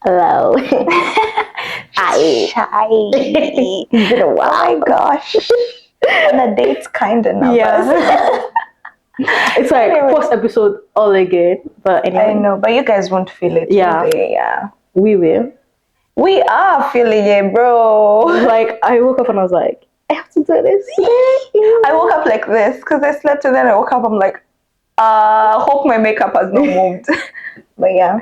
Hello. Shy. It's been a while. Oh my gosh. On a date kind of nervous. Yes. It's like Anyway. first episode all again. But anyway. I know, but you guys won't feel it. Yeah. Will they? Yeah. We will. We are feeling it, bro. Like I woke up and I was like, I have to do this today. I woke up like this because I slept and then I woke up, I'm like, hope my makeup has not moved. But yeah.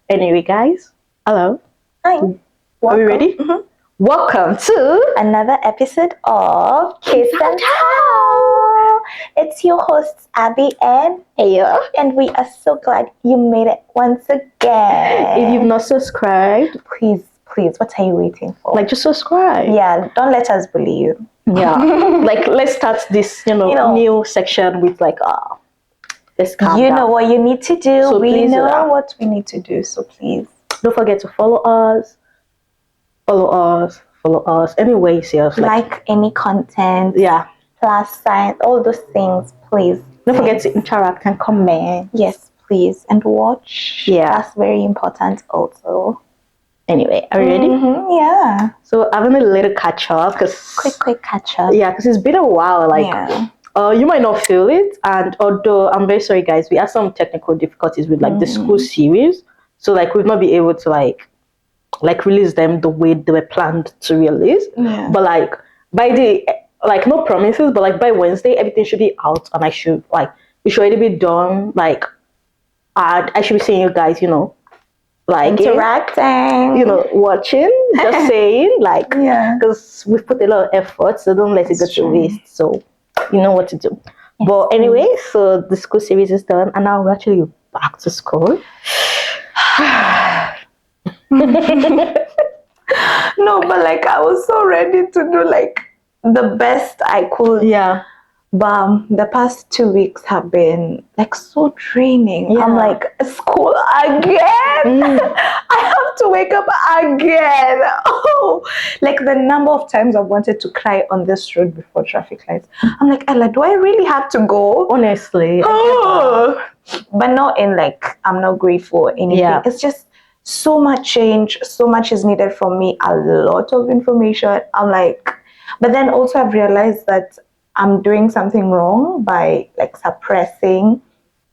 Anyway, guys. Hello. Hi. Are we Welcome. ready? Mhm. Welcome to Another episode of Kiss and Tell. It's your hosts, Abby and Ayo. and we are so glad you made it once again. If you've not subscribed, please, what are you waiting for? like just subscribe. Yeah, don't let us bully you. Yeah. Like let's start this, new section with like let's calm You down. know what you need to do. So we please, know what we need to do. So please. Don't forget to follow us. Anyway, serious. Like any content. Yeah. Plus signs, all those things, please. Don't forget to interact and comment. Yes, please. And watch. Yeah. That's very important also. Anyway, are you ready? Mm-hmm, yeah. So having a little catch up because Quick catch up. Yeah, because it's been a while. Like, Yeah. you might not feel it, and although I'm very sorry, guys, we had some technical difficulties with like the school series, so like we've not been able to like release them the way they were planned to release. Yeah. But like by the no promises, but like by Wednesday everything should be out, and it should already be done. Like, and I should be seeing you guys, like interacting, watching, just saying, like, yeah, because we've put a lot of effort, so don't let it go to waste. So you know what to do. Yes, but anyway, so the school series is done, and now we're actually back to school. No, but like I was so ready to do like the best I could. Yeah. But the past 2 weeks have been like so draining. Yeah. I'm like, school again? I have to wake up again. Oh, like the number of times I've wanted to cry on this road before traffic lights. I'm like, Ella, do I really have to go? Honestly. Oh. But not in like, I'm not grateful or anything. Yeah. It's just so much change. So much is needed from me. A lot of information. I'm like, but then also I've realized that I'm doing something wrong by like suppressing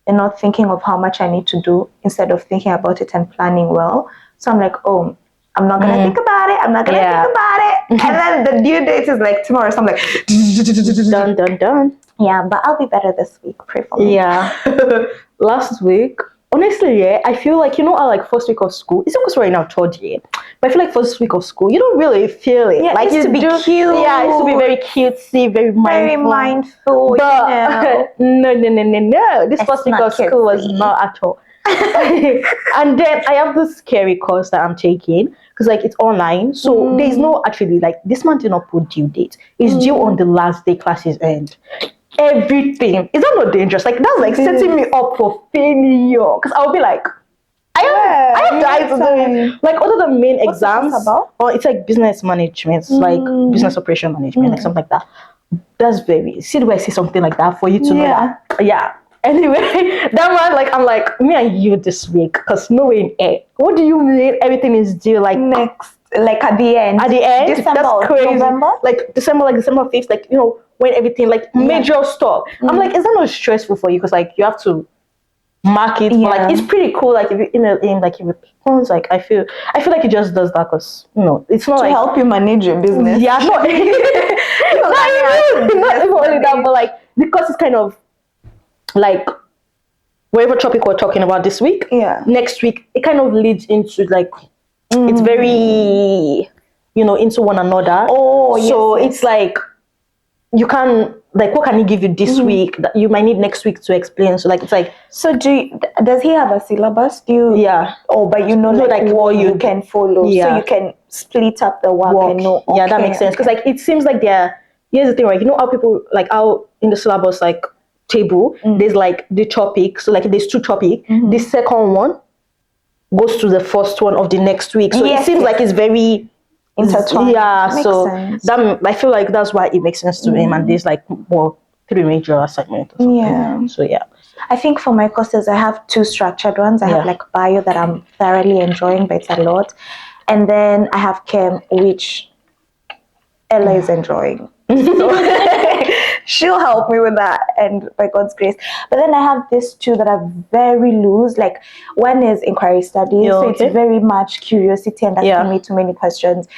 and not thinking of how much I need to do instead of thinking about it and planning well. So I'm like, oh, I'm not going to think about it. I'm not going to think about it. And then the due date is like tomorrow. So I'm like, done. Yeah, but I'll be better this week. Pray for me. Yeah. Last week, honestly, yeah, I feel like, how like first week of school, it's because we're in our third year, but I feel like first week of school, you don't really feel it. Yeah, like it used to be cute. Yeah, it used to be very cutesy, very mindful. But no. This first week of school was not at all. And then I have this scary course that I'm taking because like it's online, so there's no actually like this month did not put due date. It's due on the last day classes end. Everything is that not dangerous? Like that's like setting me up for failure because I'll be like, I have time to do it. Like other than main exams, or it's like business management, like business operation management, like something like that. That's very see the way I say something like that for you to know that. Yeah. Anyway, that one like I'm like me and you this week because no way in air. What do you mean everything is due like next? Like at the end? December, that's crazy. November? Like December 5th, like when everything like major stuff. I'm like, is that not stressful for you? Because like you have to mark it. But like it's pretty cool. Like if you email in, like if it responds, like I feel like it just does that because it's not to like help you manage your business. Yeah, not even only that, but like because it's kind of like whatever topic we're talking about this week. Yeah. Next week it kind of leads into like it's very into one another. Oh, yes. So it's like you can like what can he give you this week that you might need next week to explain. So like it's like so does he have a syllabus? Do you but like what you can follow. Yeah. So you can split up the work and know. Yeah, that makes sense. Because like it seems like here's the thing, right? How people like how in the syllabus like table there's like the topic. So like if there's two topics, the second one goes to the first one of the next week. So it seems like it's very intertwined. Yeah, so sense. that I feel like that's why it makes sense to him. And there's like 3 major assignments. Yeah. So yeah. I think for my courses, I have 2 structured ones. I have like bio that I'm thoroughly enjoying, but it's a lot. And then I have chem, which Ella is enjoying. So she'll help me with that, and by God's grace. But then I have these 2 that are very loose. Like one is inquiry studies, so it's very much curiosity and asking me too many questions.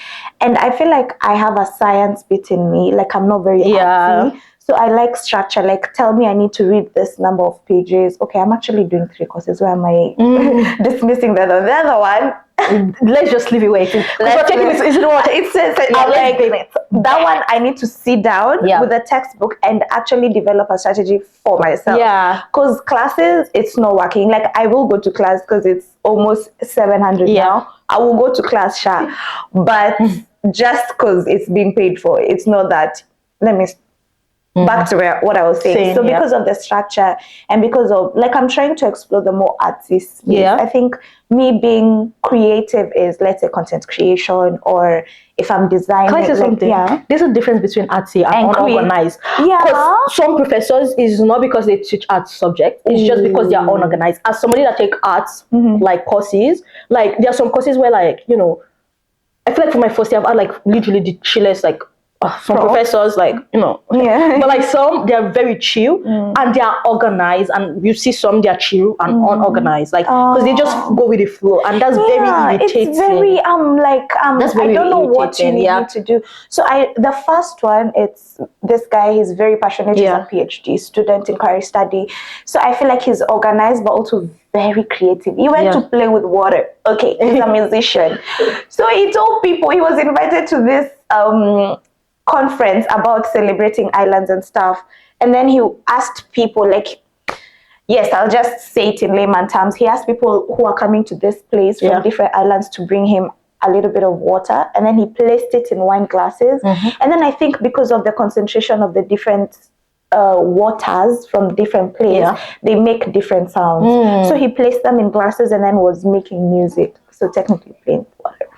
And I feel like I have a science bit in me. Like I'm not very artsy. So I like structure. Like tell me I need to read this number of pages. Okay, I'm actually doing 3 courses. Why am I dismissing the other one? Let's just leave it where it is. It says that one I need to sit down with a textbook and actually develop a strategy for myself. Because classes, it's not working. Like I will go to class because it's almost 700 now. I will go to class sharp, but just because it's being paid for, it's not that. Let me back to what I was saying. So because of the structure and because of, like, I'm trying to explore the more artsy space. I think me being creative is, let's say, content creation, or if I'm designing. Can I say something? There's a difference between artsy and unorganized. Because some professors, is not because they teach art subjects, it's just because they are unorganized. As somebody that take arts, like courses, like there are some courses where, like, you know, I feel like for my first year I've had like literally the chillest, like, some professors, like, you know, but like some, they're very chill and they are organized, and you see some, they're chill and unorganized, like, because they just go with the flow, and that's very irritating. It's very that's very I don't know what you need me to do. So the first one, it's this guy, he's very passionate, he's a PhD student in inquiry study, so I feel like he's organized but also very creative. He went to play with water. Okay, he's a musician. So he told people, he was invited to this conference about celebrating islands and stuff, and then he asked people, like, yes, I'll just say it in layman terms, he asked people who are coming to this place from different islands to bring him a little bit of water, and then he placed it in wine glasses, and then I think because of the concentration of the different waters from different places, they make different sounds. So he placed them in glasses and then was making music, so technically playing water.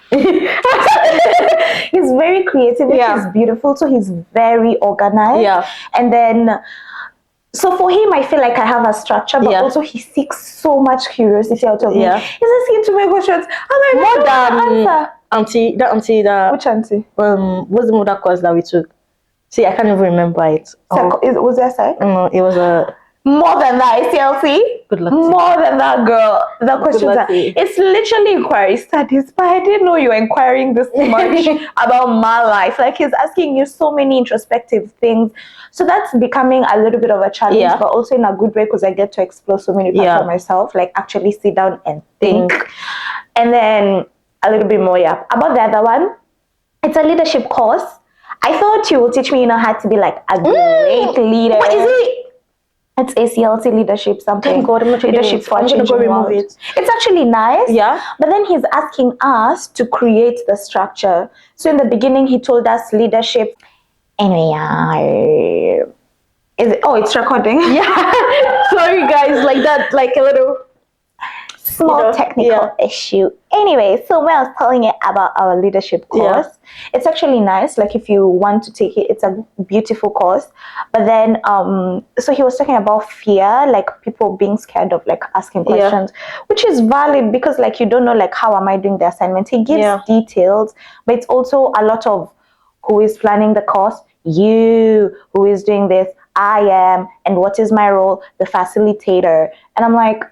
He's very creative, which is beautiful. So he's very organized, and then so for him, I feel like I have a structure, but also he seeks so much curiosity out of me. He's asking too many questions. I'm like, more than auntie, which auntie? What's the mother course that we took? See, I can't even remember it. Was there a sec? No, it was a. More than that, ICLC. Good luck. More than that, girl. The questions are, it's literally inquiry studies, but I didn't know you were inquiring this much about my life. Like, he's asking you so many introspective things. So that's becoming a little bit of a challenge, but also in a good way, because I get to explore so many parts of myself, like actually sit down and think. And then a little bit more, about the other one, it's a leadership course. I thought you will teach me, how to be like a great leader. What is it? It's ACLT leadership something. Thank God, I'm not leadership for I'm gonna go remove it. It's actually nice. But then he's asking us to create the structure. So in the beginning, he told us leadership. Anyway, is it? Oh, it's recording. Sorry, guys, like that, like a little small technical issue. Anyway, so when I was telling you about our leadership course, it's actually nice. Like, if you want to take it, it's a beautiful course. But then, so he was talking about fear, like people being scared of like asking questions, which is valid, because like you don't know, like, how am I doing the assignment? He gives details, but it's also a lot of who is planning the course, you, who is doing this, I am, and what is my role, the facilitator. And I'm like,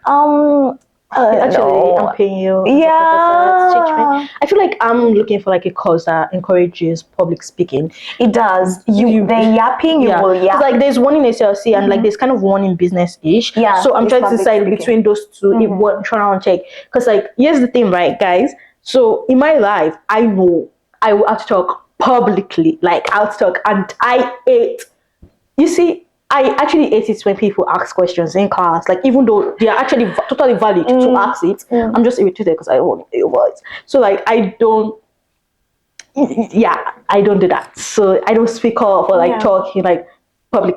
actually, I'm paying you. I feel like I'm looking for like a course that encourages public speaking. It does. The yapping, you will yap. Like, there's one in SLC and like there's kind of one in business-ish. So I'm trying to decide between those two. What trying to check, because like, here's the thing, right, guys? So in my life, I know I will have to talk publicly. Like, I'll talk, and I hate. You see, I actually hate it when people ask questions in class, like, even though they are actually totally valid to ask it. I'm just irritated because I don't want to hear words. So like, I don't do that. So I don't speak up or like talk in like public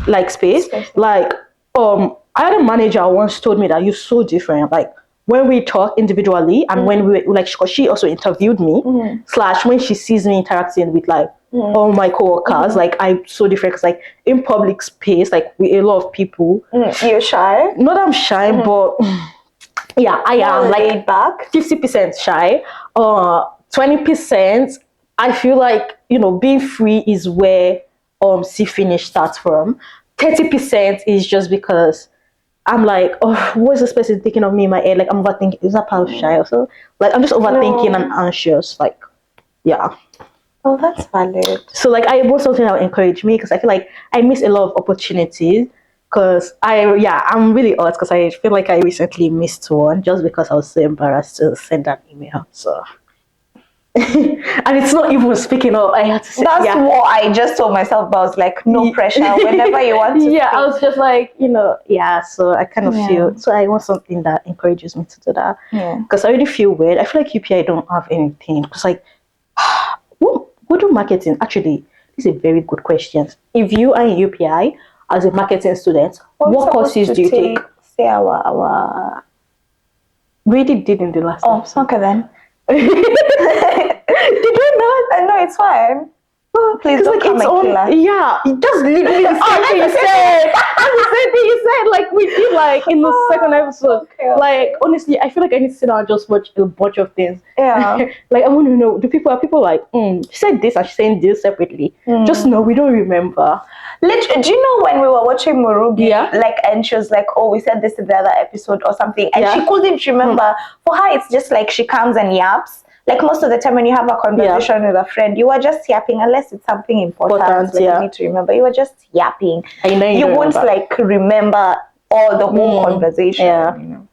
like space. Like, I had a manager once told me that you're so different. Like, when we talk individually and when we like, because she also interviewed me, / when she sees me interacting with like all my coworkers. Like I'm so different because like in public space, like with a lot of people. You're shy? Not that I'm shy, but yeah, I am like back. 50% shy. 20%. I feel like being free is where see finish starts from. 30% is just because I'm like, oh, what's this person thinking of me in my head? Like I'm overthinking. Is that part of shy also? Like I'm just overthinking and anxious. Like, yeah. Oh, that's valid. So like I want something that will encourage me because I feel like I miss a lot of opportunities because I'm really odd because I feel like I recently missed one just because I was so embarrassed to send that email. So and it's not even speaking of I had to say that's what I just told myself, but I was like, no pressure whenever you want to speak. I was just like, so I kind of feel so I want something that encourages me to do that. Because I really feel weird. I feel like UPI don't have anything because like what do marketing actually? This is a very good question. If you are in UPI as a marketing student, what courses do you take? Say our We did in the last episode. Okay then. Did you not? No, it's fine. Please don't come yeah, just literally the same thing you said. That's the same thing you said. Like we did, like in the second episode. Okay. Like honestly, I feel like I need to sit down and just watch a bunch of things. Yeah. Like I want to know, are people like, she said this and she's saying this separately. Just no, we don't remember. Literally, do you know when we were watching Murugi? Like, and she was like, "Oh, we said this in the other episode or something," and she couldn't remember. For her, it's just like she comes and yaps. Like most of the time when you have a conversation with a friend, you are just yapping unless it's something important you need to remember. You are just yapping. You won't like remember all the whole conversation.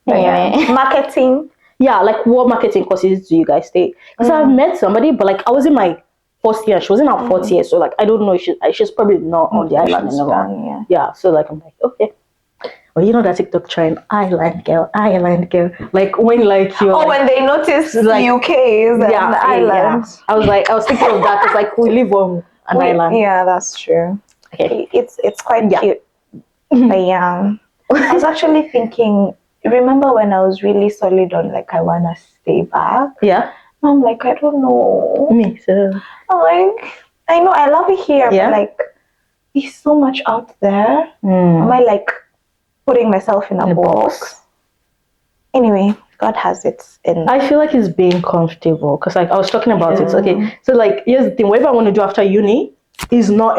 Marketing. Yeah, like what marketing courses do you guys take? Because I've met somebody, but like I was in my first year, she was in her fourth year, so like I don't know. She's probably not on the island anymore. Yeah, so like I'm like okay. Well, you know that TikTok trend, island girl. Like when like you when they notice like UK is an island. Yeah. I was thinking of that because like we live on an island. Yeah, that's true. Okay. It's quite cute. But yeah. I was actually thinking, remember when I was really solid on like I wanna stay back? Yeah. I'm like, I don't know. Me too. I'm like, I know I love it here, but like there's so much out there. Am I like putting myself in a box? Anyway, God has it in. I feel like it's being comfortable because like I was talking about it. Okay, so like here's the thing: whatever I want to do after uni is not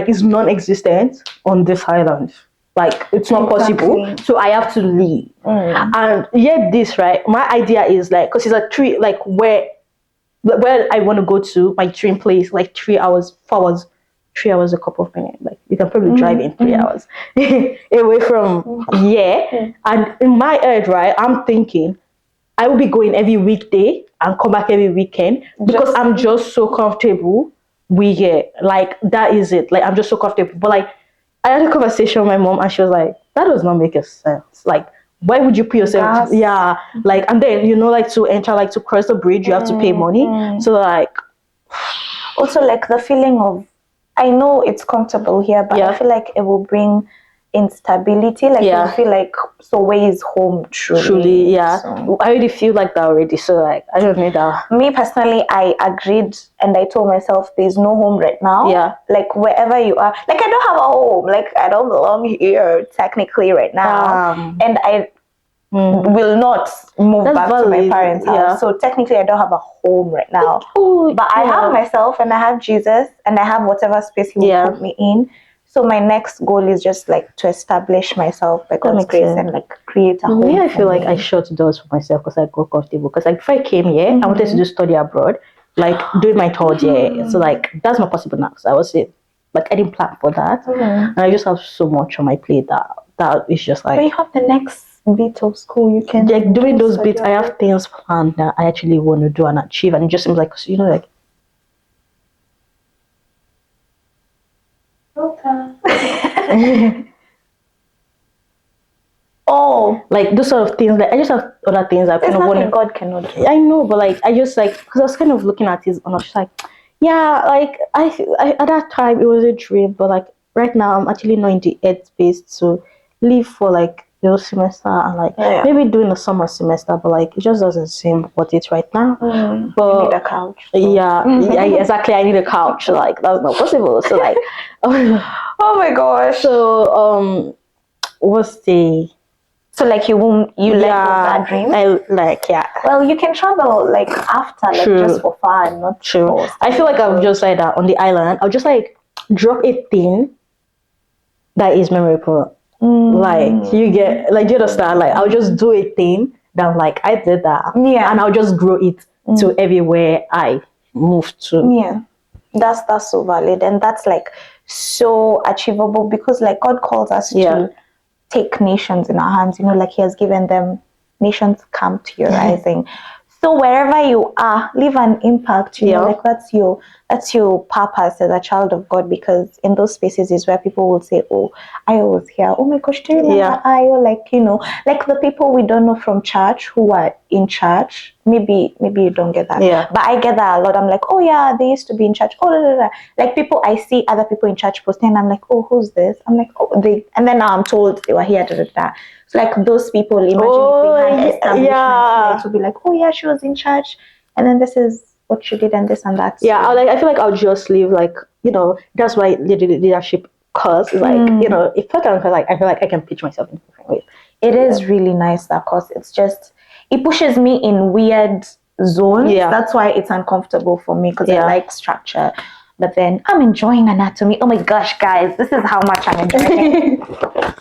is non-existent on this island. Like it's not possible, so I have to leave. And yet this right, my idea is like because it's a tree like where I want to go to my dream place like 3 hours, 4 hours. 3 hours a couple of minutes. Like you can probably drive in 3 hours away from here. And in my head, right, I'm thinking I will be going every weekday and come back every weekend because I'm just so comfortable with it. Like that is it. Like I'm just so comfortable. But like I had a conversation with my mom and she was like, that does not make sense. Like why would you put yourself like and then like to enter like to cross the bridge you have to pay money. So like also like the feeling of I know it's comfortable here, but I feel like it will bring instability. Like you feel like so where is home truly? So. I already feel like that already. So like I don't need that. Me personally, I agreed and I told myself there's no home right now. Yeah. Like wherever you are. Like I don't have a home. Like I don't belong here technically right now. And I will not move back to my parents' house. So technically I don't have a home right now. But I have myself and I have Jesus and I have whatever space he will put me in. So my next goal is just like to establish myself by God's grace and like create a home. Me, I feel like I shut doors for myself because I got comfortable. Because like if I came here, I wanted to do study abroad, like doing my third year. So like that's not possible now. So I was like I didn't plan for that. And I just have so much on my plate that is just like. But you have the next bit of school you can like doing those bits. I have things planned that I actually want to do and achieve, and it just seems like like. Like those sort of things. Like I just have other things I kind of want. God cannot do. I know, but like I just like because I was kind of looking at it and I was like, yeah, like I at that time it was a dream, but like right now I'm actually not in the headspace to live for like the semester and like maybe doing a summer semester, but like it just doesn't seem worth it right now. But you need a couch. Yeah, exactly. I need a couch. Like that's not possible. So like, oh my gosh. So what's the? So like you let go of that dream? Well, you can travel like after, like just for fun, not true. I feel like I'll just like that on the island. I'll just like drop a thing that is memorable. Like you get, like, do you understand? Like I'll just do a thing that like I did that, and I'll just grow it to everywhere I move to. Yeah, that's so valid, and that's like so achievable because like God calls us to take nations in our hands. You know, like He has given them nations come to your rising. So wherever you are, leave an impact. You know, like that's your purpose as a child of God. Because in those spaces is where people will say, "Oh, Ayo was here. Oh my gosh, do you remember Ayo?" Like, you know, like the people we don't know from church who are in church. Maybe you don't get that. But I get that a lot. I'm like, oh yeah, they used to be in church. Oh, blah, blah, blah. Like people, I see other people in church posting. I'm like, oh, who's this? I'm like, oh, they. And then now I'm told they were here. Da, da, da. So like those people, imagine if they had establishments, to be like, oh yeah, she was in church, and then this is what she did, and this and that. Yeah, I feel like I'll just leave, like, you know, that's why leadership course is like, you know, if I can, like, I feel like I can pitch myself in different ways. It is really nice, that course. It's just, it pushes me in weird zones. That's why it's uncomfortable for me, because I like structure. But then I'm enjoying anatomy. Oh my gosh, guys, this is how much I'm enjoying it.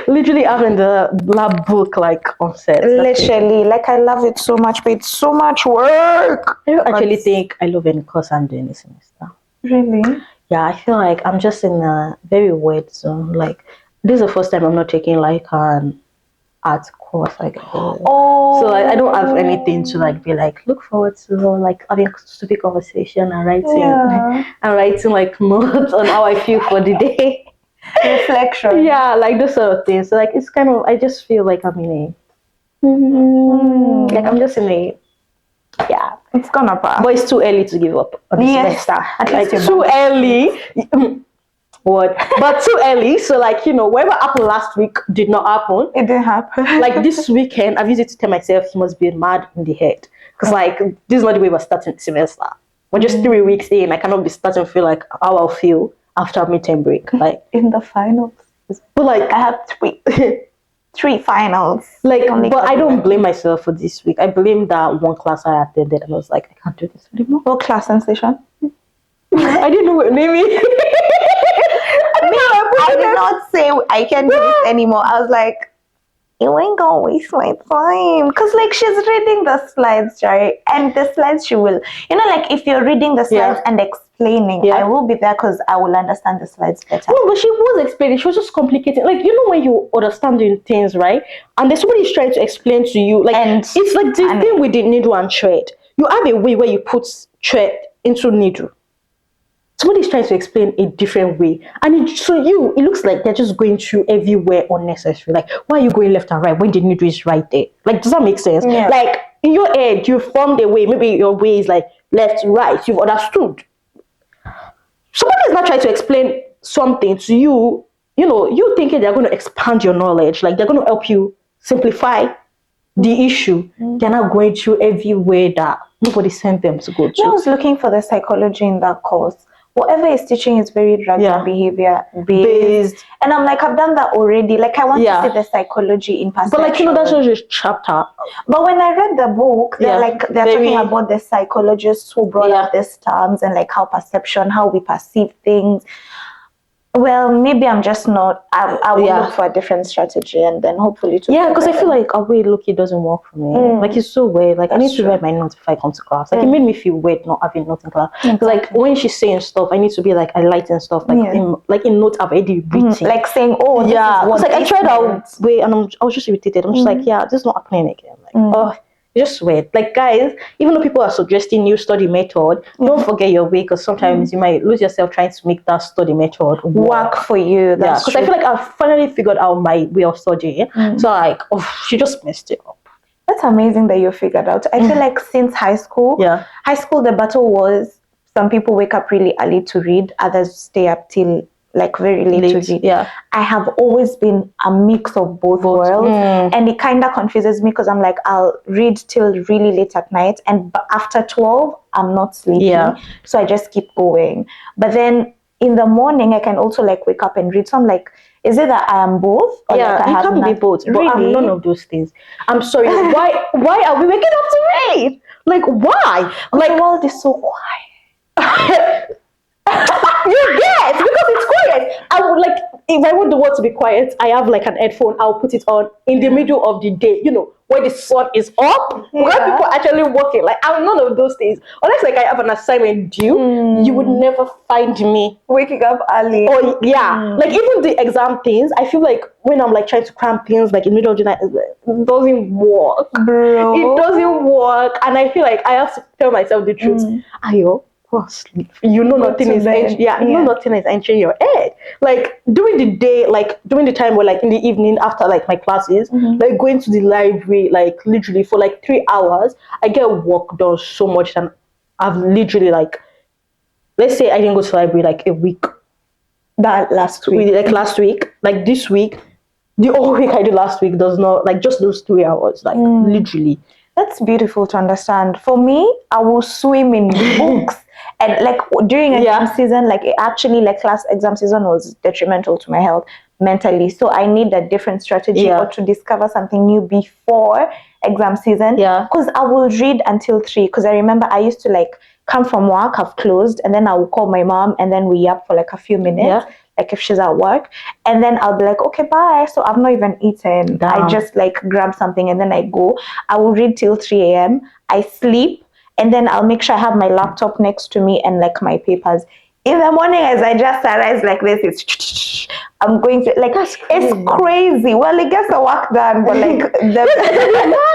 Literally having the lab book like on set. Literally, like I love it so much, but it's so much work. I don't actually think I love any course I'm doing this semester. Really? Yeah, I feel like I'm just in a very weird zone. Like this is the first time I'm not taking like an art course, like so like I don't have anything to like be like look forward to, like having stupid conversation and writing like notes on how I feel for the day. Reflection. Yeah, like those sort of things. So like it's kind of, I just feel like I'm in a like I'm just in a it's gonna pass. But it's too early to give up on the semester. Like too early. What? But too early. So like, you know, whatever happened last week did not happen. It didn't happen. Like this weekend, I've used it to tell myself he must be mad in the head. Because like this is not the way we're starting the semester. We're just 3 weeks in. I cannot be starting to feel like how I'll feel after midterm break. Like in the finals. But like I have three finals. Like, but I don't blame myself for this week. I blame that one class I attended and I was like, I can't do this anymore. What class sensation? I didn't know what name is. I did not say I can't do this anymore. I was like, you ain't gonna waste my time. Because like she's reading the slides, right? And the slides she will, you know, like if you're reading the slides and explaining, I will be there because I will understand the slides better. No, but she was explaining. She was just complicating. Like, you know when you understand things, right? And then somebody is trying to explain to you. Like, and it's like this thing with the needle and thread. You have a way where you put thread into needle. Somebody's trying to explain a different way, and it looks like they're just going through everywhere unnecessary. Like, why are you going left and right when the needle is right there? Like, does that make sense? Yeah. Like, in your head, you formed a way. Maybe your way is like left, right. You've understood. Somebody is not trying to explain something to you. You know, you thinking they're going to expand your knowledge. Like, they're going to help you simplify the issue. They're not going through everywhere that nobody sent them to go to. I was looking for the psychology in that course. Whatever is teaching is very drug and behavior based. And I'm like, I've done that already. Like, I want to see the psychology in perception. But like, you know, that's just a chapter. But when I read the book, they're talking about the psychologists who brought up these terms and like how we perceive things. Well, maybe I'm just not. I will look for a different strategy and then hopefully because I feel like a way look, it doesn't work for me. Like, it's so weird. Like, I need to write my notes if I come to class. Like, it made me feel weird not having notes in class. Exactly. Like, when she's saying stuff, I need to be like highlighting stuff. Like, in notes I've already written. Like saying, oh, this is what like I tried out way and I was just irritated. I'm just like, this is not happening again. Like, just weird. Like, guys, even though people are suggesting new study method, don't forget your way, because sometimes you might lose yourself trying to make that study method work for you. Because I feel like I've finally figured out my way of studying. So like, she just messed it up. That's amazing that you figured out. I feel like since high school, the battle was some people wake up really early to read, others stay up till like very late to read. Yeah. I have always been a mix of both worlds, and it kind of confuses me because I'm like, I'll read till really late at night, and after 12 I'm not sleeping, so I just keep going. But then in the morning I can also like wake up and read. So I'm like, is it that I am both? Or like I can be both, but really? I'm none of those things. I'm sorry. why are we waking up to read? Like, why? Like, the world is so quiet. You get because it's quiet. I would like, if I want the world to be quiet, I have like an headphone. I'll put it on in the middle of the day. You know, when the sun is up, when people are actually working. Like, I'm none of those things. Unless like I have an assignment due, you would never find me waking up early. Oh like even the exam things. I feel like when I'm like trying to cram things like in the middle of the night, it doesn't work, bro. It doesn't work, and I feel like I have to tell myself the truth. Ayo, you know nothing is nothing is entering your head. Like during the day, like during the time where like in the evening after like my classes, like going to the library, like literally for like 3 hours, I get work done so much, and I've literally like, let's say I didn't go to the library like a week. That last week, like this week, the whole week I did last week does not like just those 3 hours, like literally. That's beautiful to understand. For me, I will swim in books. And like during exam season, like actually like class exam season was detrimental to my health mentally. So I need a different strategy or to discover something new before exam season. Because I will read until 3. Because I remember I used to like come from work, have closed, and then I will call my mom and then we yap for like a few minutes. Like if she's at work, and then I'll be like, okay, bye. So I've not even eaten. I just like grab something and then I go. I will read till 3 a.m. I sleep, and then I'll make sure I have my laptop next to me and like my papers. In the morning, as I just arise like this, it's I'm going to like it's crazy. Well, it gets the work done, but like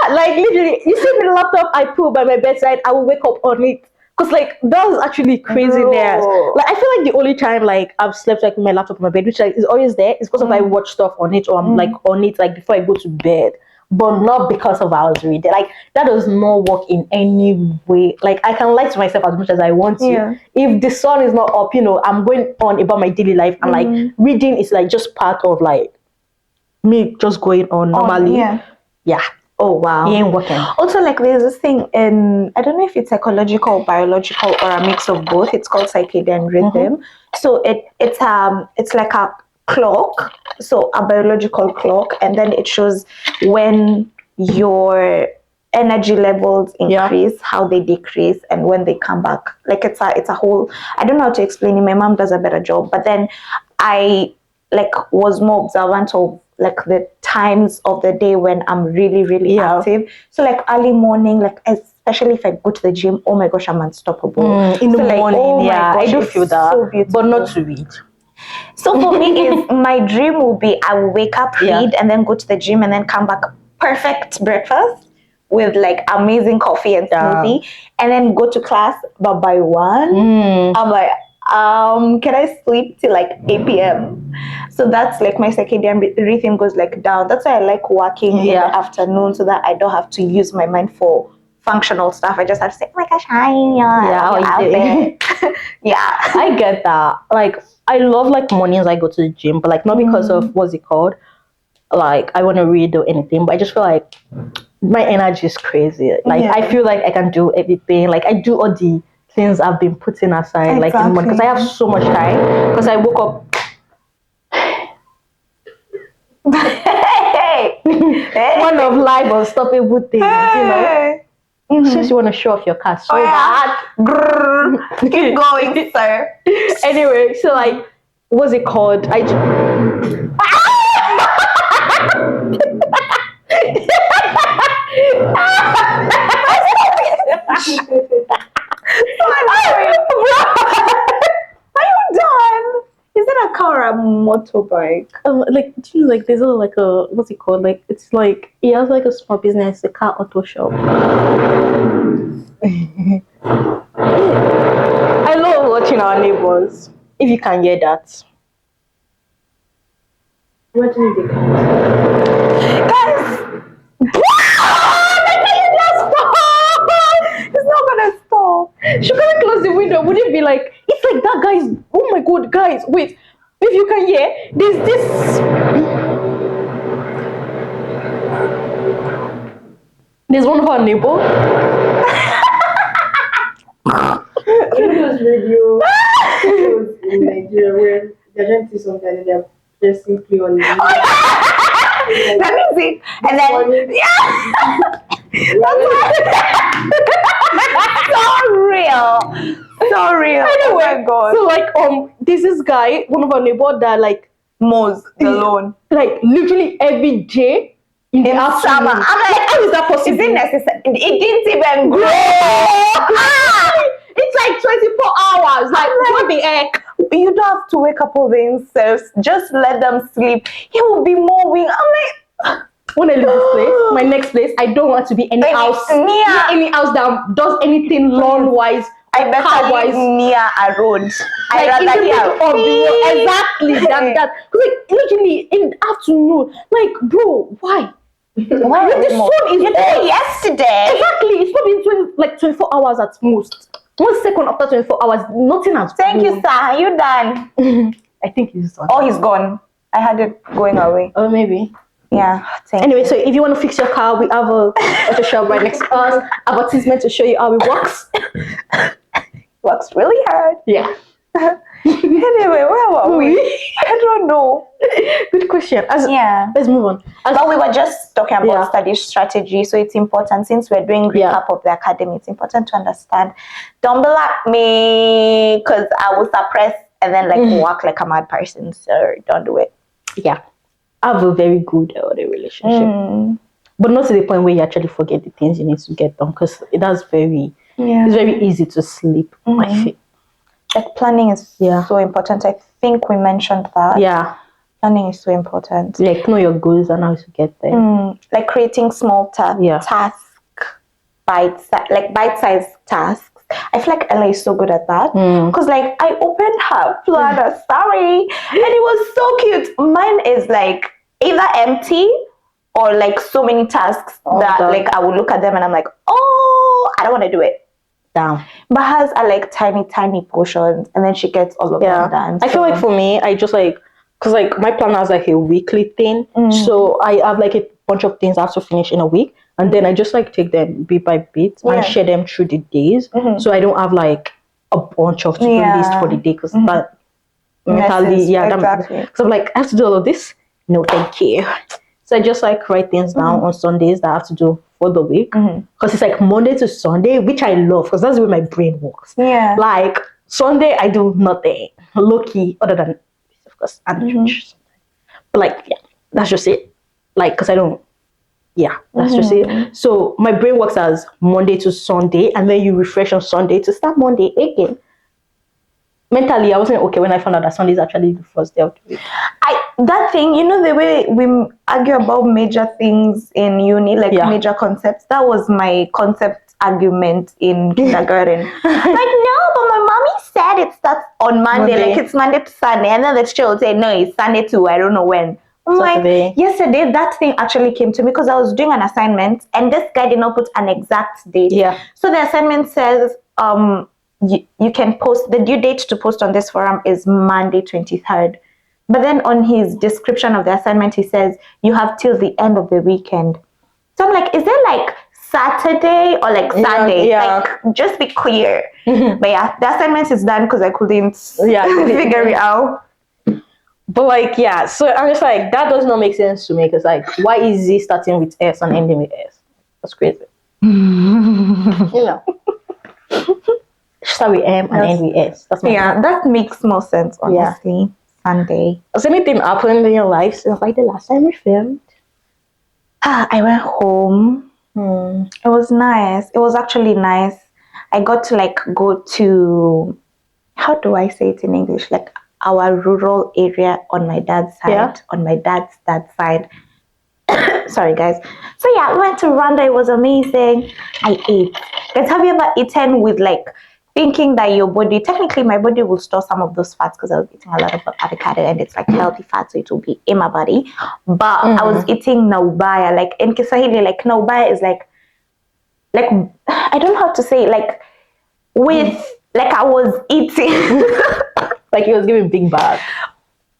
like literally, you see the laptop I put by my bedside, I will wake up on it. Because like that was actually craziness. Like I feel like the only time like I've slept like with my laptop in my bed, which like is always there, is because of I watch stuff on it or I'm like on it like before I go to bed. But not because of I was reading. Like that does not work in any way. Like I can lie to myself as much as I want to. If the sun is not up, you know, I'm going on about my daily life, and like reading is like just part of like me just going on normally. Oh wow. It ain't working. Also, like there's this thing in, I don't know if it's psychological or biological or a mix of both. It's called circadian rhythm. So it's like a clock, so a biological clock, and then it shows when your energy levels increase, how they decrease, and when they come back. Like it's a whole, I don't know how to explain it. My mom does a better job, but then I like was more observant of like the times of the day when I'm really, really active. So like early morning, like especially if I go to the gym, oh my gosh, I'm unstoppable. In the morning, oh my gosh, I do feel that, so but not to read. So for me, is my dream will be I will wake up, read, and then go to the gym and then come back, perfect breakfast with like amazing coffee and smoothie, and then go to class. But by 1, I'm like, can I sleep till like 8 p.m.? So that's like my circadian rhythm goes like down. That's why I like working in the afternoon, so that I don't have to use my mind for functional stuff. I just have to say, oh my gosh, hi, I get that. Like I love like mornings I go to the gym, but like not because of what's it called, like I want to read or anything, but I just feel like my energy is crazy. Like I feel like I can do everything. Like I do all the things I've been putting aside like in the morning, because I have so much time, because I woke up one of life unstoppable things, you know. Since you want to show off your car so bad, keep going, sir. Anyway, so like, what's it called? Are you done? Is it a car or a motorbike? Like, like there's like a, what's it called? Like it's like he has like a small business, a car auto shop. I love watching our neighbors. If you can hear that. What do you think? Guys! It's not gonna stop. She couldn't close the window. Would it be like, it's like that, guys? Oh my god, guys, wait. If There's one of our neighbor. You know those radio shows in Nigeria where they're trying to do something and they're pressing play on the That means it. And then, so real. Anyway, oh my God. so like this guy, one of our neighbor that like mows the lawn. Like literally every day in the afternoon. Summer. I'm like, how is that possible? Is it necessary? It didn't even grow. It's like 24 hours. Like what the heck? You don't have to wake up all the insects. Just let them sleep. He will be mowing. I'm like, when I leave this place, my next place, I don't want to be any house that does anything lawn-wise. I better live near a road. Like in the middle of the road. Exactly. That. Because like literally in the afternoon, like bro, why? Why? When the sun is yesterday. Exactly. It's probably 24 hours at most. 1 second after 24 hours, nothing has Thank you, sir. Are you done? I think he's done. Oh, he's gone. I had it going away. Oh, maybe. Yeah. Anyway, so if you want to fix your car, we have a auto shop right next to us. Advertisement to show you how it works. Works really hard. Yeah. Anyway, where were we? I don't know. Good question. Let's move on. But we were just talking about study strategy, so it's important since we're doing recap of the academy. It's important to understand. Don't be like me, because I will suppress and then work like a mad person. So don't do it. Yeah, I have a very good relationship, but not to the point where you actually forget the things you need to get done. Because it's very easy to sleep. I feel. Like planning is so important. I think we mentioned that. Yeah. Planning is so important. Like know your goals and how to get there. Like creating small bite-sized tasks. I feel like Ella is so good at that. Because like I opened her planner, sorry, and it was so cute. Mine is like either empty or like so many tasks that like I will look at them and I'm like, oh, I don't want to do it. Down. But hers are like tiny portions, and then she gets all of them done. I feel like for me, I just like, because like my planner is like a weekly thing, so I have like a bunch of things I have to finish in a week, and then I just like take them bit by bit and share them through the days, so I don't have like a bunch of to-do list for the day, because that mentally, because I'm like, I have to do all of this. No, thank you. So I just like write things down on Sundays that I have to do for the week, because it's like Monday to Sunday, which I love because that's the way my brain works. Yeah, like Sunday I do nothing low key other than of course and church. But like that's just it. Like because I don't. Yeah, that's just it. So my brain works as Monday to Sunday, and then you refresh on Sunday to start Monday again. Mentally, I wasn't okay when I found out that Sunday is actually the first day of the week. That thing, you know, the way we argue about major things in uni, like major concepts, that was my concept argument in kindergarten. Like, no, but my mommy said it starts on Monday, like it's Monday to Sunday, and then the teacher would say, no, it's Sunday to I don't know when. I'm like, yesterday, that thing actually came to me because I was doing an assignment, and this guy did not put an exact date. Yeah. So the assignment says, you can post, the due date to post on this forum is Monday 23rd. But then on his description of the assignment, he says, you have till the end of the weekend. So I'm like, is it like Saturday or like Sunday? Like, just be clear. But yeah, the assignment is done because I couldn't figure it out. But like, so I'm just like, that does not make sense to me, because like, why is he starting with S and ending with S? That's crazy. You know. Start with M and end with S. That's that makes more sense, honestly. Sunday. Has anything happened in your life since like the last time we filmed? I went home. It was nice. It was actually nice. I got to like go to, how do I say it in English? Like our rural area on my dad's side. On my dad's side. Sorry guys. So we went to Rwanda. It was amazing. I ate. Guys, have you ever eaten with like thinking that your body, technically my body will store some of those fats because I was eating a lot of avocado and it's like healthy fat, so it will be in my body. But I was eating naubaya, like in Kiswahili, like naubaya is like I don't know how to say it, like with like I was eating like it was giving big back,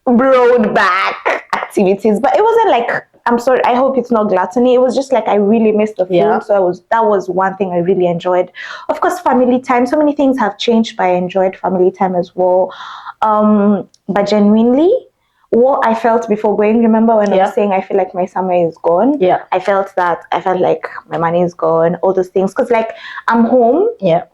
broad back activities, but it wasn't like I'm sorry, I hope it's not gluttony. It was just like I really missed the food. Yeah. So that was one thing I really enjoyed. Of course, family time. So many things have changed, but I enjoyed family time as well. But genuinely, what I felt before going, remember when I was saying I feel like my summer is gone? Yeah. I felt like my money is gone, all those things. Because like I'm home. Yeah.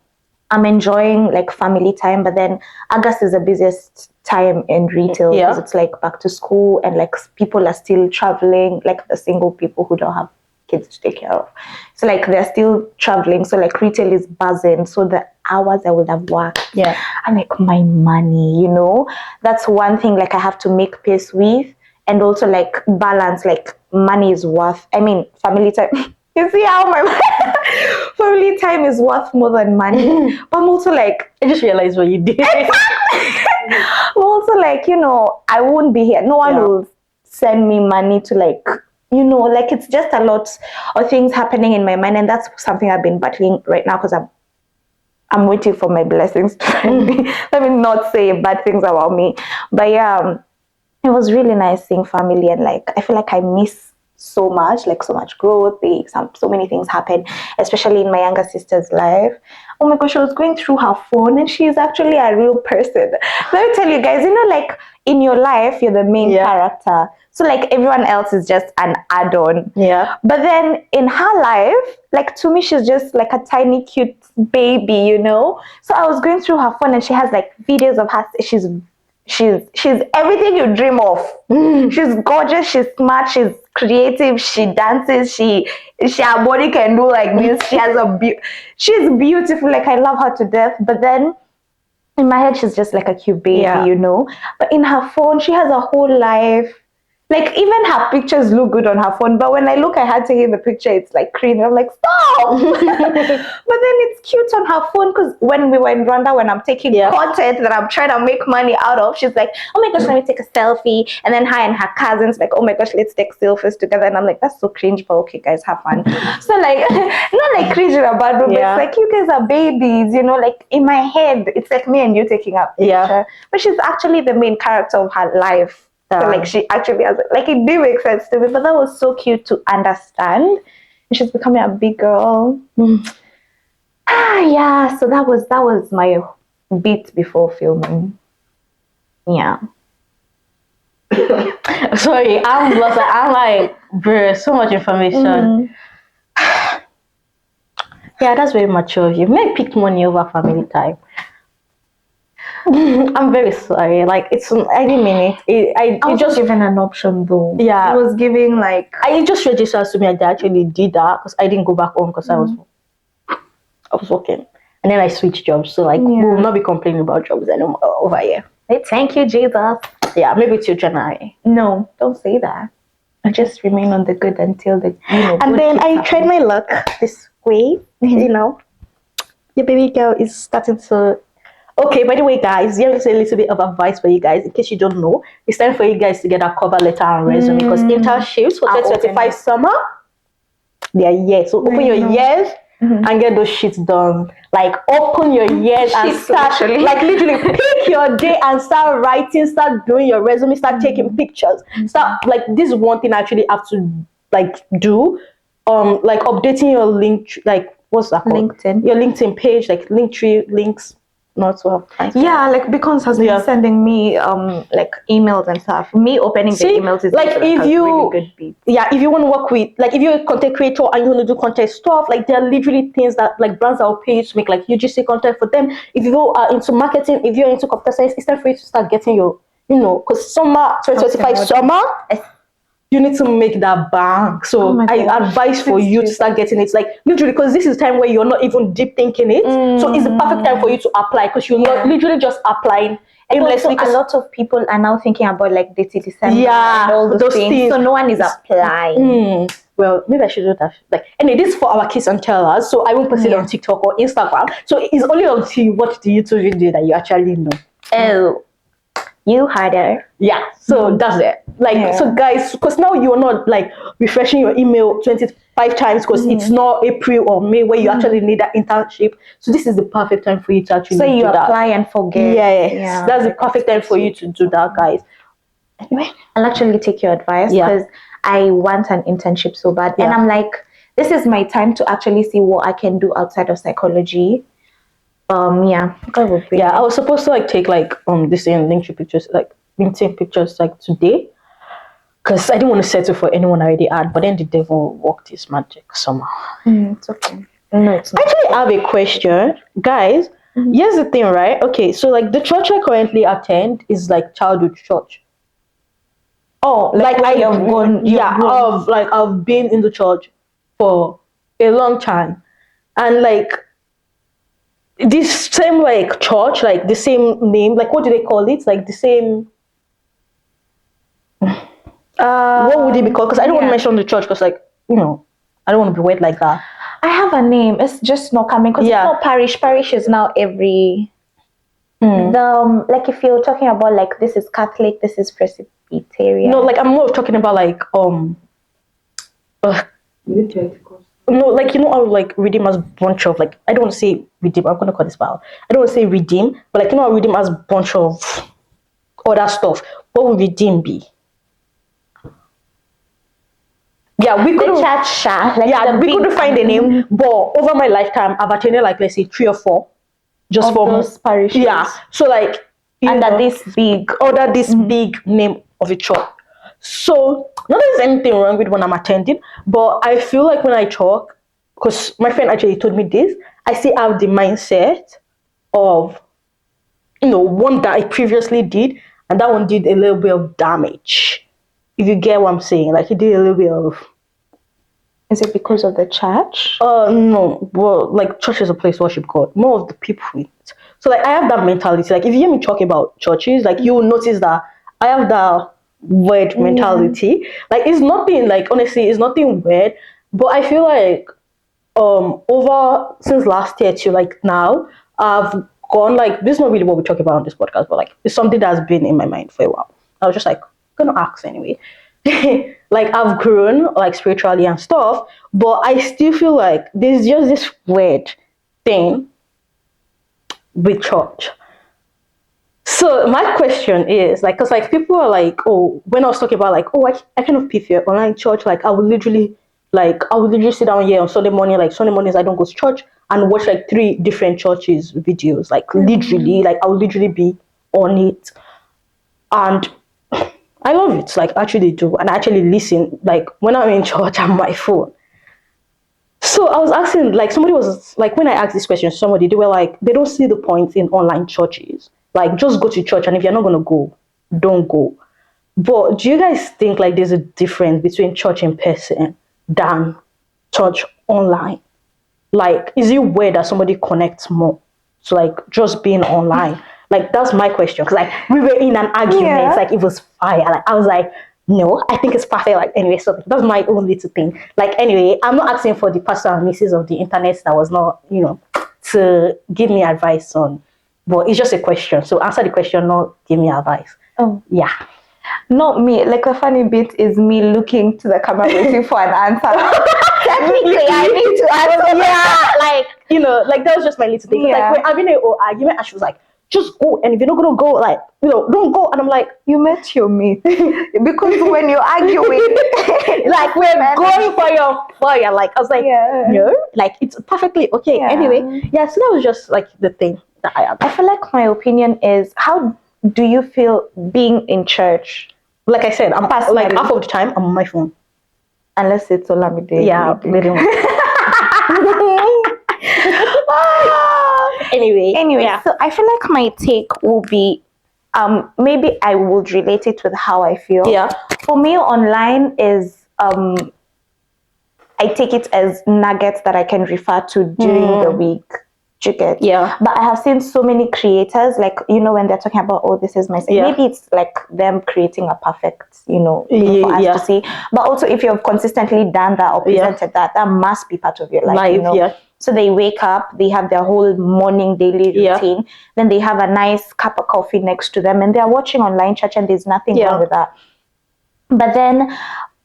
I'm enjoying like family time, but then August is the busiest time in retail because it's like back to school and like people are still traveling, like the single people who don't have kids to take care of. So like they're still traveling. So like retail is buzzing. So the hours I would have worked, and like my money, you know, that's one thing like I have to make peace with, and also like balance, like money is worth, I mean, family time. You see how my family time is worth more than money. But I'm also like, I just realized what you did. I'm also like, you know, I won't be here. No one will send me money to like, you know, like it's just a lot of things happening in my mind, and that's something I've been battling right now because I'm waiting for my blessings to find me. Let me not say bad things about me, but yeah, it was really nice seeing family, and like I feel like I miss so much, like so much growth. So many things happen, especially in my younger sister's life. Oh my gosh, she was going through her phone, and she's actually a real person. Let me tell you guys, you know, like in your life, you're the main character. So like everyone else is just an add-on. Yeah. But then in her life, like to me, she's just like a tiny, cute baby, you know? So I was going through her phone, and she has like videos of her. She's everything you dream of. She's gorgeous, she's smart, she's creative, she dances, she her body can do like this. She has she's beautiful, like I love her to death. But then in my head she's just like a cute baby, you know. But in her phone she has a whole life. Like even her pictures look good on her phone, but when I look at her taking the picture, it's like cringe. I'm like, stop! But then it's cute on her phone because when we were in Rwanda, when I'm taking content that I'm trying to make money out of, she's like, oh my gosh, let me take a selfie. And then her and her cousins like, oh my gosh, let's take selfies together. And I'm like, that's so cringe, but okay, guys, have fun. So like, not like cringe or bad, but it's like you guys are babies, you know. Like in my head, it's like me and you taking a picture, but she's actually the main character of her life. So like she actually has like it did make sense to me, but that was so cute to understand. And she's becoming a big girl. Yeah. So that was my bit before filming. Yeah. Sorry, I'm lost. I'm like, bro, so much information. Yeah, that's very mature of you. May pick money over family time. I'm very sorry. Like I didn't mean it. I just given an option though. Yeah, it was giving like I just registered to me. I actually did that because I didn't go back home because I was working, and then I switched jobs. So like we will not be complaining about jobs anymore over here. Hey, thank you, Jesus. Yeah, maybe till January. No, don't say that. I just remain on the good until the And then I tried my luck this way. You know, your baby girl is starting to. Okay, by the way, guys, here's a little bit of advice for you guys. In case you don't know, it's time for you guys to get a cover letter and resume because internships for 2025 summer, they are here. So open your ears and get those shits done. Like open your ears and start, like literally pick your day and start writing, start doing your resume, start taking pictures. Start like this is one thing I actually have to like do. Like updating your link, like what's that called? LinkedIn. Your LinkedIn page, like Linktree links. Not so like Beacons has been sending me like emails and stuff. Me opening the emails is like if you really good beat. If you want to work with like if you're a content creator and you want to do content stuff, like there are literally things that like brands that will pay you to make like UGC content for them. If you are into marketing, if you're into computer science, it's time for you to start getting your because summer 2025 summer you need to make that bank. So I advise for you to start getting it, like literally, because this is time where you're not even deep thinking it. So it's the perfect time for you to apply because you're not literally just applying aimlessly. A lot of people are now thinking about like December and all those things. So no one is applying. Well, maybe I should do that. Like, anyway, this is for our kids and tell us. So I won't post it on TikTok or Instagram. So it's only until you watch the YouTube video that you actually know. Oh. You harder. Yeah, so that's it. Like, so guys, because now you're not like refreshing your email 25 times because it's not April or May where you actually need that internship. So this is the perfect time for you to actually do that. Apply and forget. That's the perfect time for you to do that, guys. Anyway, I'll actually take your advice because I want an internship so bad. And I'm like, this is my time to actually see what I can do outside of psychology. God would be. I was supposed to like take like this LinkedIn pictures like today, because I didn't want to settle for anyone I already had. But then the devil worked his magic somehow. It's okay. No, it's not. Actually, I have a question, guys. Here's the thing, right? Okay, so like the church I currently attend is like childhood church. Oh, like I have gone. I've been in the church for a long time, and like this same like church, like the same name, like what do they call it? Like the same. What would it be called? Because I don't want to mention the church, because like I don't want to be weird like that. I have a name. It's just not coming because it's not parish. Parish is now every. Like if you're talking about like this is Catholic, this is Presbyterian. No, like I'm more talking about like no, like how like Redeem has bunch of like, I don't want to say Redeem, I'm gonna call this out. I don't want to say Redeem, but like how Redeem has bunch of other stuff. What would Redeem be? Yeah, we couldn't we couldn't find a name, but over my lifetime I've attended like let's say 3 or 4 just for those parishes. Yeah. So like under this big name of a church. So not that there's anything wrong with when I'm attending, but I feel like when I talk, because my friend actually told me this, I still have the mindset of one that I previously did, and that one did a little bit of damage. If you get what I'm saying, like it did a little bit of. Is it because of the church? No. Well, like church is a place to worship God. More of the people in it. So like I have that mentality. Like if you hear me talking about churches, like you will notice that I have that weird mentality. Like it's nothing. Like honestly, it's nothing weird. But I feel like over since last year to like now, I've gone like this is not really what we talk about on this podcast, but like it's something that's been in my mind for a while. I was just like gonna ask anyway. Like I've grown like spiritually and stuff, but I still feel like there's just this weird thing with church. So my question is like, because like people are like, oh, when I was talking about like, oh, I kind of prefer online church. Like I would literally sit down here on Sunday morning. Like Sunday mornings I don't go to church and watch like 3 different churches videos. Like literally, like I would literally be on it, and I love it. Like I actually do, and I actually listen. Like when I'm in church on my phone. So I was asking, like somebody was like, when I asked this question to somebody, they were like, they don't see the point in online churches. Like just go to church, and if you're not gonna go, don't go. But do you guys think like there's a difference between church in person than church online? Like, is it weird that somebody connects more to like just being online? Like that's my question. Because like we were in an argument, like it was fire. Like I was like, no, I think it's perfect. Like anyway, so that's my own little thing. Like anyway, I'm not asking for the pastor and misses of the internet that was not, to give me advice on. But it's just a question. So answer the question, not give me advice. Oh. Yeah. Not me. Like the funny bit is me looking to the camera waiting for an answer. Technically, I need to answer. Yeah, like that was just my little thing. Yeah. Like we're having an argument, and she was like, just go, and if you're not gonna go, like don't go. And I'm like, you met your mate. Because when you're arguing, like we're going for your fire. Like I was like, no, like it's perfectly okay. Yeah. Anyway, so that was just like the thing that I am. I feel like my opinion is, how do you feel being in church? Like I said, I'm like half of the time I'm on my phone. Unless it's Olamide. Yeah, literally. Anyway, so I feel like my take will be, maybe I would relate it with how I feel. Yeah. For me, online is, I take it as nuggets that I can refer to during the week. Do you get? Yeah. But I have seen so many creators, like, when they're talking about, oh, this is my thing. Maybe it's like them creating a perfect, thing for us to see. But also, if you've consistently done that or presented that must be part of your life. So they wake up, they have their whole morning daily routine. Then they have a nice cup of coffee next to them, and they're watching online church, and there's nothing wrong with that. But then,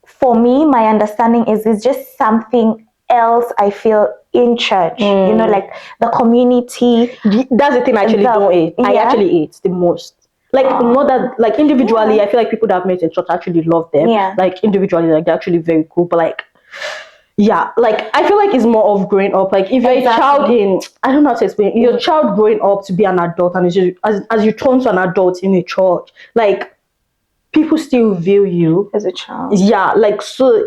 for me, my understanding is it's just something else I feel in church. Like the community. That's the thing I actually don't hate. I actually hate the most. Like not that like individually, I feel like people that I've met in church actually love them. Yeah. Like individually, like they're actually very cool. But like yeah, like I feel like it's more of growing up. Like if you're a child in, I don't know how to explain. You're a child growing up to be an adult, and it's just, as you turn to an adult in a church, like people still view you as a child. Yeah, like so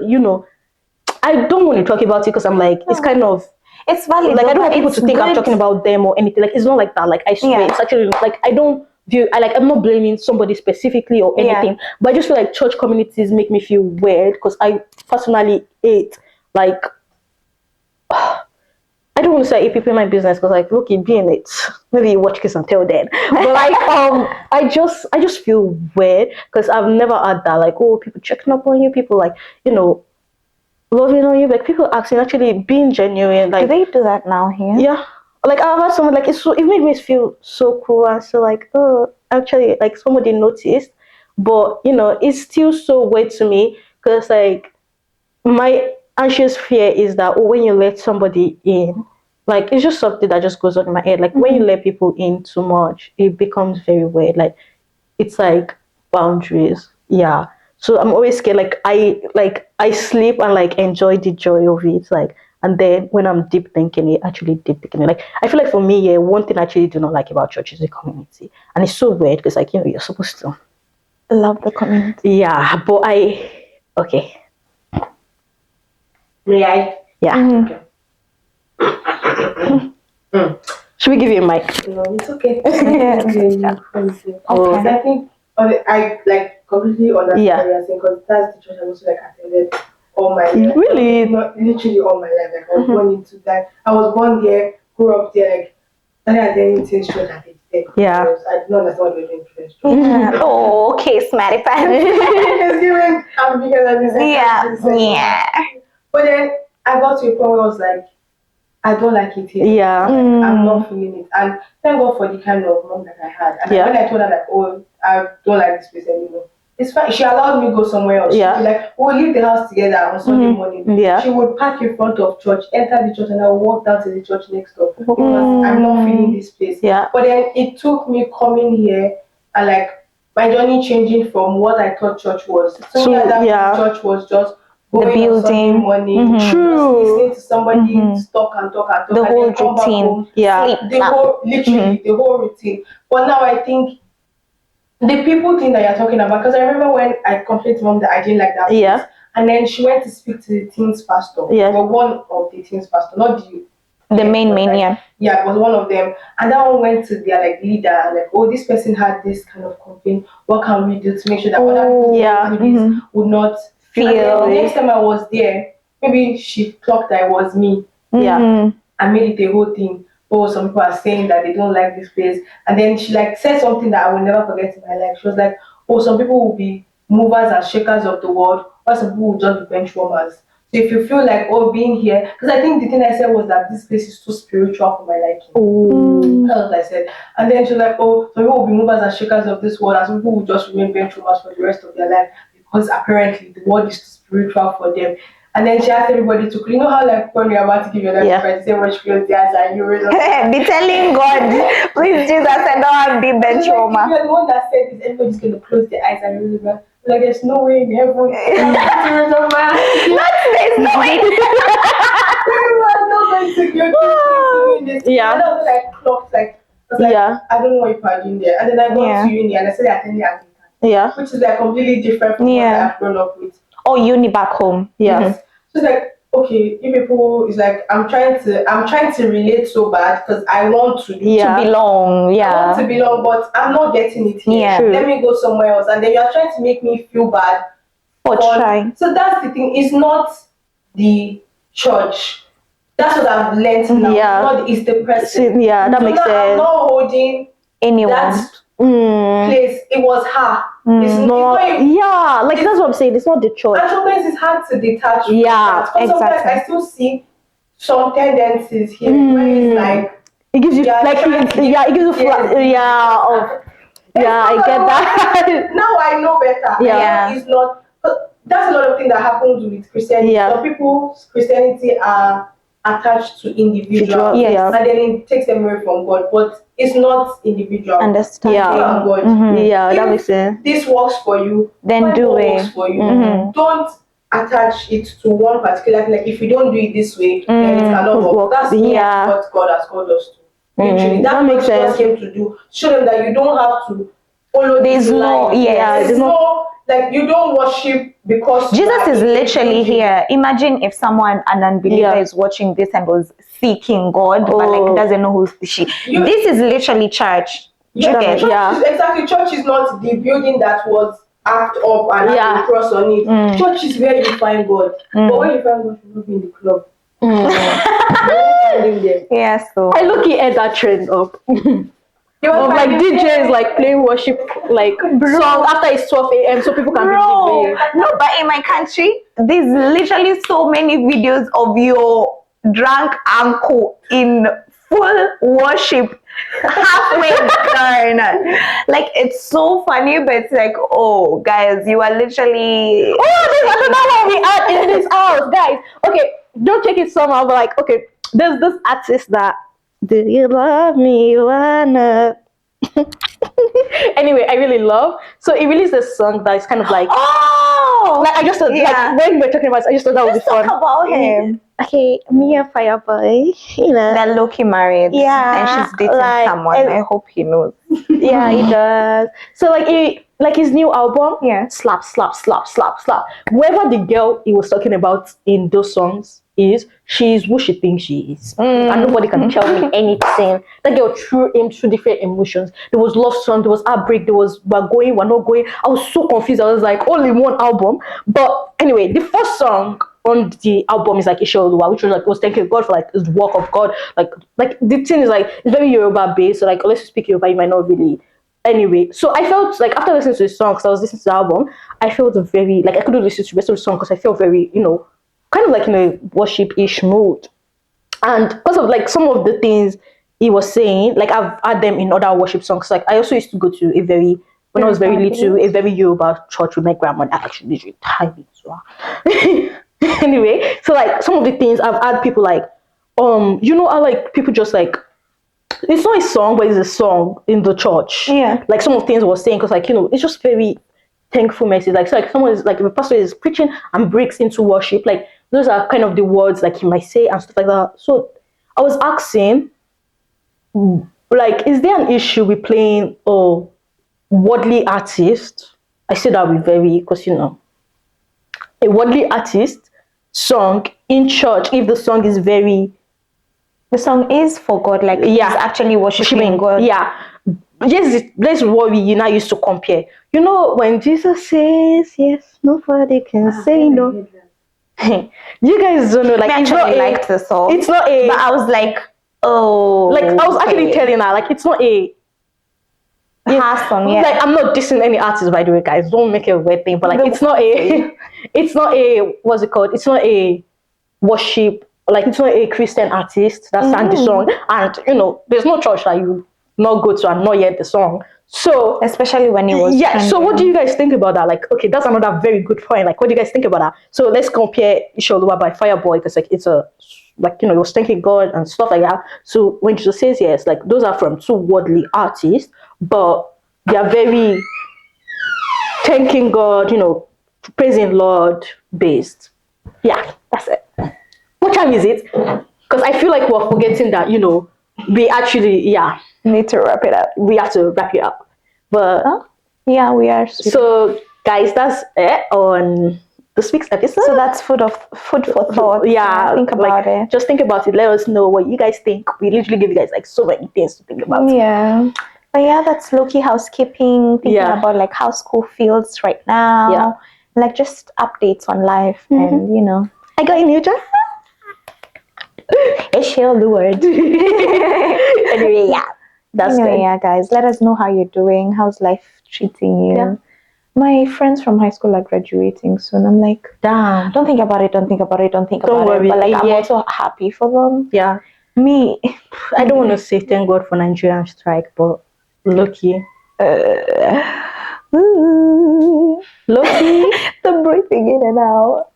I don't want to talk about it because I'm like it's kind of. It's valid. Like I don't want people to think I'm talking about them or anything. Like it's not like that. Like I swear, it's actually like I don't view. I'm not blaming somebody specifically or anything. But I just feel like church communities make me feel weird because I personally hate like. I don't want to say if people in my business because like look, be in it. Maybe you watch Kiss and Tell then. But like I just feel weird because I've never had that. Like people checking up on you, people like loving on you, like people asking, actually being genuine. Like do they do that now here? Yeah, like I've had someone like it made me feel so cool and so like actually like somebody noticed, but it's still so weird to me because like my anxious fear is that when you let somebody in, like it's just something that just goes on in my head. Like when you let people in too much, it becomes very weird. Like it's like boundaries. Yeah. So I'm always scared. Like I sleep and like enjoy the joy of it. Like and then when I'm deep thinking it, actually deep thinking it. Like I feel like for me, one thing I actually do not like about church is the community. And it's so weird because like you're supposed to love the community. Yeah, but okay. May I? Yeah. Should we give you a mic? No, it's okay. Oh, I think I like completely understand what you're saying because that's the church I also like attended all my life. Really? Not literally all my life. Like I was born into that. I was born there, grew up there. Like I didn't attend anything church I did there. Yeah. I did not understand what they were doing church. Oh, okay, smarty pants. It's giving. I'm bigger than this. Yeah. But then I got to a point where I was like, I don't like it here. Yeah. I'm not feeling it. And thank God for the kind of mom that I had. And when I told her like, I don't like this place anymore, it's fine. She allowed me to go somewhere else. Yeah. She'd be like, we'll leave the house together on Sunday morning. Yeah. She would park in front of church, enter the church, and I would walk down to the church next door. Because I'm not feeling this place. Yeah. But then it took me coming here and like my journey changing from what I thought church was. So church was just going the building, on Sunday morning, True. listening to somebody talk and talk and talk. The and whole then come back routine. home, Yeah. the whole literally the whole routine. But now I think the people thing that you're talking about, because I remember when I complained to mom that I didn't like that place, and then she went to speak to the teens pastor. Yeah. Well, one of the teens pastor, not the main yeah. Yeah, it was one of them. And that one went to their like leader and like, this person had this kind of complaint. What can we do to make sure that other people would not feel? The next time I was there, maybe she clocked that it was me. Yeah. I made it a whole thing. Some people are saying that they don't like this place. And then she like said something that I will never forget in my life. She was like, some people will be movers and shakers of the world, or some people will just be bench warmers. So if you feel like, being here, because I think the thing I said was that this place is too spiritual for my liking. That's what I said. And then she was like, some people will be movers and shakers of this world, and some people will just remain bench warmers for the rest of their life because apparently the world is too spiritual for them. And then she asked everybody to, how like when you're about to give your life to say much close the eyes and you really be telling God, please Jesus, I don't be bench warmer. You're the one that said this, everybody's going to close their eyes and really like there's no way in heaven. There's no way. I'm not going to do this. Yeah. And I was like clocked, like I was like, I don't know what you are doing there. And then I got to uni and I started attending Anglican. Yeah. Which is like completely different from what I've grown up with. Oh, uni back home. Yes. So it's like, okay, if people is like I'm trying to relate so bad because I want to belong. Yeah. I want to belong, but I'm not getting it here. Yeah. Let me go somewhere else. And then you're trying to make me feel bad for trying. So that's the thing. It's not the church. That's what I've learned now. Yeah. It's the person. Yeah, that makes sense. I'm not holding anyone. That place. It was her. It's not. Like that's what I'm saying. It's not the church. And sometimes it's hard to detach. Yeah, exactly. Sometimes I still see some tendencies here where it's like it gives you like it gives you I get that. Now I know better. Yeah, it's not. That's a lot of things that happens with Christianity. Yeah. Some people's Christianity are attached to individuals. Yes. And then it takes them away from God. But it's not individual. Understanding. Yeah. God. Yeah, that If makes sense. this works for you, Then find do what it. works for you. Don't attach it to one particular thing. Like if you don't do it this way, then it cannot work. That's not what God has called us to. Literally, that makes sense. Jesus came to do. Show them that you don't have to follow There's no, there's no, like you don't worship because Jesus is literally here. Imagine if someone, an unbeliever, is watching this and was seeking God, but like doesn't know who's she. This is literally church. Exactly. Church is not the building that was act up and have a cross on it. Church is where you find God. But where you find God, you will be in the club. Yeah, so I look at that trend up. Of like DJs like playing worship like song after it's 12 a.m. so people can be No, but in my country, there's literally so many videos of your drunk uncle in full worship halfway done. Like it's so funny, but it's like, oh guys, you are literally there's another one we add in this house, guys. Okay, don't take it somehow, but like, okay, there's this artist that do you love me? Wanna anyway, I really love. So he released a song that is kind of like like I just thought like when we were talking about it, I just thought that would be fun. talk about him. Okay, me and Fireboy, you know. They're low-key married. Yeah, and she's dating someone. I hope he knows. Yeah, he does. So like his new album, slap, slap, slap, slap, slap. Whoever the girl he was talking about in those songs is, she's who she thinks she is, and nobody can tell me anything. That girl threw him through different emotions. There was love song, there was heartbreak, there was we're going, we're not going. I was so confused. I was like, only one album. But anyway, the first song on the album is like Ishooluwa, which was like was thanking God for like the work of God. Like the thing is like it's very Yoruba based. So like unless you speak Yoruba, you might not really. Anyway, so I felt like after listening to the song, because I was listening to the album, I felt very like I couldn't listen to the rest of the song because I felt very, you know, kind of like in a worship-ish mood. And because of like some of the things he was saying, like I've had them in other worship songs. Like I also used to go to a very, when I was very little, a very Yoruba church with my grandmother. Actually, literally tiny as well. Anyway, so like some of the things I've had people like, you know, I like people just like, it's not a song, but it's a song in the church. Yeah. Like some of the things I was saying, because like, you know, it's just very thankful message. Like, so like someone is like, if a pastor is preaching and breaks into worship, like those are kind of the words like he might say and stuff like that. So I was asking, like, is there an issue with playing a worldly artist? I say that with very, because you know, a worldly artist song in church, if the song is very, the song is for God, like he's actually worshiping God. Yeah. Yes, that's what we now used to compare. You know, when Jesus says yes, nobody can say no. You guys don't know, like I actually liked the song. It's not a, but I was like, oh, like I was actually telling her, like it's not a song. Yeah, like I'm not dissing any artist, by the way, guys. Don't make it a weird thing, but like it's not a, it's not a, what's it called? It's not a worship, like it's not a Christian artist that sang the song, and you know, there's no church that you not go to and not yet the song. So especially when it was trending. So what do you guys think about that? Like, okay, that's another very good point. Like, what do you guys think about that? So let's compare Ishooluwa by Fireboy, because like it's a, like, you know, it was thanking God and stuff like that. So when Jesus says yes, like those are from two worldly artists, but they are very thanking God, you know, praising Lord based. Yeah, that's it. What time is it? Because I feel like we're forgetting that, you know, we actually need to wrap it up. We have to wrap it up. But yeah, we are. So guys, that's it on this week's episode. So that's food for thought. Yeah, think about it. Just think about it. Let us know what you guys think. We literally give you guys like so many things to think about. Yeah. But yeah, that's low-key housekeeping, thinking about like how school feels right now. Yeah. Like just updates on life and you know. I got a new job. Ishooluwa. Anyway, yeah. That's good. Yeah, guys. Let us know how you're doing. How's life treating you? Yeah. My friends from high school are graduating soon. I'm like, damn. Don't think about it. Don't worry. But like, I'm also happy for them. Yeah. Me, I don't want to say thank God for Nigerian strike, but lucky. Lucky. The breathing in and out.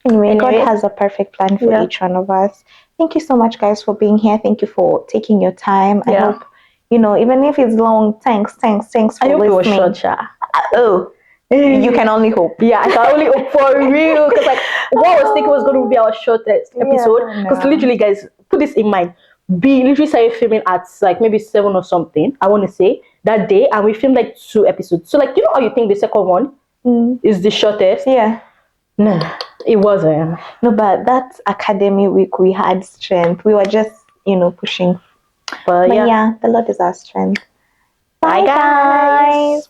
Anyway, God has a perfect plan for each one of us. Thank you so much, guys, for being here. Thank you for taking your time. I hope, even if it's long, thanks for listening. I hope it was short, you can only hope. Yeah, I can only hope for real. Because what I was thinking was going to be our shortest episode. Because literally, guys, put this in mind. We literally started filming at maybe 7 or something, I want to say, that day. And we filmed 2 episodes. So how you think the second one is the shortest? Yeah. No, it wasn't. No, but that academy week, we had strength. We were just, pushing. But yeah, the Lord is our strength. Bye, guys.